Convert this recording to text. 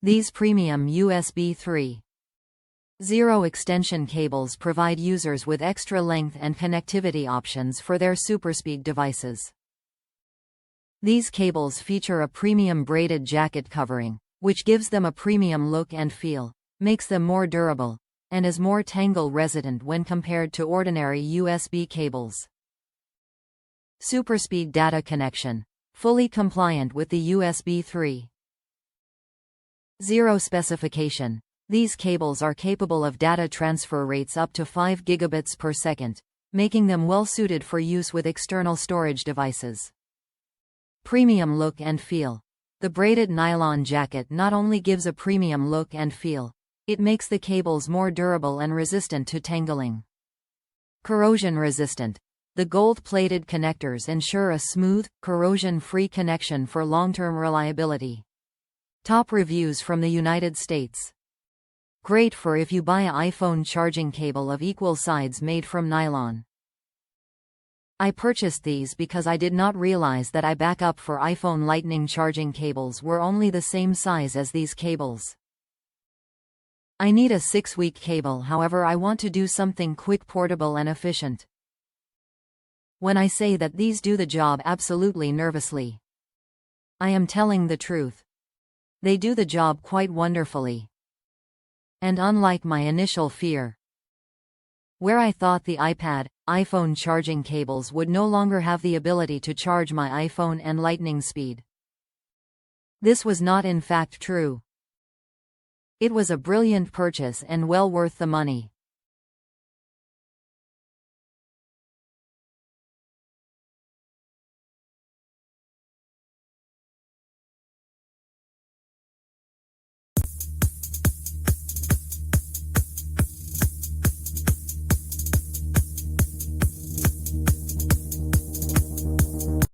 These premium USB 3.0 extension cables provide users with extra length and connectivity options for their SuperSpeed devices. These cables feature a premium braided jacket covering, which gives them a premium look and feel, makes them more durable, and is more tangle-resistant when compared to ordinary USB cables. SuperSpeed Data Connection. Fully compliant with the USB 3.0 specification. These cables are capable of data transfer rates up to 5 gigabits per second, making them well suited for use with external storage devices. Premium look and feel. The braided nylon jacket not only gives a premium look and feel, it makes the cables more durable and resistant to tangling. Corrosion resistant. The gold-plated connectors ensure a smooth, corrosion-free connection for long-term reliability. Top reviews from the United States. Great for if you buy an iPhone charging cable of equal sides made from nylon. I purchased these because I did not realize that backup for iPhone Lightning charging cables were only the same size as these cables. I need a 6-week cable, however I want to do something quick, portable and efficient. When I say that these do the job absolutely nervously, I am telling the truth. They do the job quite wonderfully. And unlike my initial fear, where I thought the iPhone charging cables would no longer have the ability to charge my iPhone and lightning speed, this was not in fact true. It was a brilliant purchase and well worth the money.